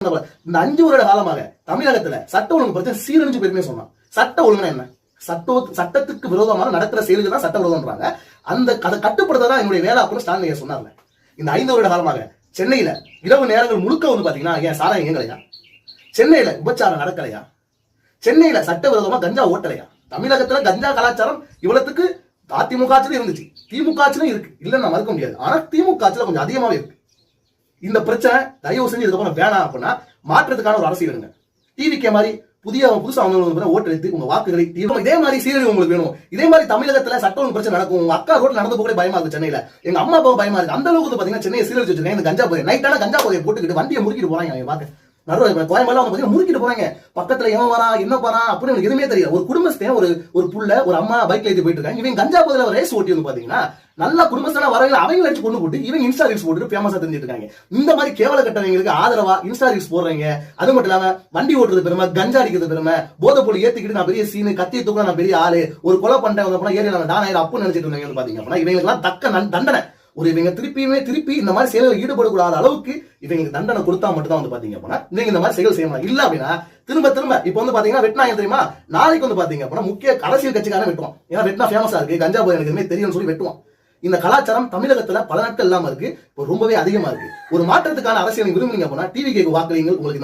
இந்த 5 வருட காலமாக தமிழகத்துல சட்ட ஒழுங்கு பிரச்சனை சீரழிஞ்சு போயிருமே சொன்னான். சட்ட ஒழுங்குனா என்ன? சட்டத்துக்கு விரோதமாக நடக்கிற செயல்கள் தான் சட்ட விரோதம்ன்றாங்க. அதை கட்டுப்படுத்ததான் என்னுடைய வேலை அப்படின்னு ஸ்டாலின் சொன்னார்ல. இந்த 5 வருட காலமாக சென்னையில இரவு நேரங்கள் முழுக்க வந்து பாத்தீங்கன்னா ஏன் சாராயம் இயங்கலையா? சென்னையில விபச்சாரம் நடக்கலையா? சென்னையில சட்ட விரோதமா கஞ்சா ஓட்டலையா? தமிழகத்துல கஞ்சா கலாச்சாரம் இவ்வளவுக்கு அதிமுக ஆட்சியிலும் இருந்துச்சு, திமுக ஆட்சியிலும் இருக்கு, இல்லன்னு நான் மறுக்க முடியாது. ஆனா திமுக ஆட்சியில கொஞ்சம் அதிகமாவே இருக்கு. இந்த பிரச்சனை தயவு செஞ்சு இதுக்கப்புறம் வேணாம் அப்படின்னா மாற்றத்துக்கான ஒரு அரசியல் இருங்க. டிவிக்கே மாதிரி புதுசா ஓட்டு எடுத்து உங்க வாக்குகளை இதே மாதிரி சீரழிவு உங்களுக்கு வேணும். இதே மாதிரி தமிழகத்துல சட்ட ஒழுங்கு பிரச்சனை நடக்கும். உங்க அக்கா ரோட்ல நடந்து போக பயமா இருக்கு. சென்னையில எங்க அம்மா அப்பாவும் பயமா இருக்கு. அந்த அளவுக்கு பாத்தீங்கன்னா சென்னையை சீரழிச்சு வச்சிருக்கேன். இந்த கஞ்சா போய் நைட்டான கஞ்சா போதையை போட்டுக்கிட்டு வண்டியை முறுக்கிட்டு போறாங்க. பாக்க கோயம்பேடுல வந்து முறுக்கிட்டு போறாங்க. பக்கத்துல எவன் வரா என்ன வரா அப்படின்னு எதுவுமே தெரியல. ஒரு குடும்பத்தை ஒரு புள்ள ஒரு அம்மா பைக்ல ஏற்றி போயிட்டு இருக்காங்க. இவங்க கஞ்சா போதையில ரேஸ் ஓட்டி வந்து பாத்தீங்கன்னா நல்ல குடும்பத்தான வரவங்க அவங்க வச்சு கொண்டு போட்டு இவங்க இன்ஸ்டா ரீல்ஸ் போட்டு ஃபேமஸா தெரிஞ்சிட்டு இருக்காங்க. இந்த மாதிரி கேவல கட்டவங்களுக்கு ஆதரவா இன்ஸ்டா ரீல்ஸ் போடுறீங்க. அது மட்டும் இல்லாம வண்டி ஓட்டுறது பெருமை, கஞ்சா அடிக்கிறது பெருமை, போதை பொருள் ஏத்திக்கிட்டு நான் பெரிய சீனு, கத்தியை தூக்க நான் பெரிய ஆளு, ஒரு கொலை பண்ணிட்டேன் ஏரியா டானாயிரம் அப்பு நினைச்சிட்டு இருந்தாங்க பாத்தீங்க அப்படின்னா இவங்களுக்கு எல்லாம் தக்க தண்டனை. இவங்க திருப்பி இந்த மாதிரி செயல்கள் ஈடுபடக்கூடாத அளவுக்கு இவங்களுக்கு தண்டனை கொடுத்தா மட்டும் தான் வந்து பாத்தீங்க அப்படின்னா நீங்க இந்த மாதிரி செயல் செய்யலாம். இல்ல அப்படின்னா திரும்ப இப்ப வந்து பாத்தீங்கன்னா வெட்டினாங்க தெரியுமா? நாளைக்கு வந்து பாத்தீங்க அப்படின்னா முக்கிய அரசியல் கட்சிக்காரன் வெட்டுவோம். ஏன்னா வெட்டினா ஃபேமஸா இருக்கு, கஞ்சா போய் எனக்கு எதுவுமே தெரியும்னு சொல்லி வெட்டுவோம். இந்த கலாச்சாரம் தமிழகத்துல பல நாட்கள் இல்லாம இருக்கு, ரொம்பவே அதிகமா இருக்கு. ஒரு மாற்றத்துக்கான அரசியலை விரும்புறீங்க அப்படின்னா டிவி கேக்கு வாக்களிங்கள். உங்களுக்கு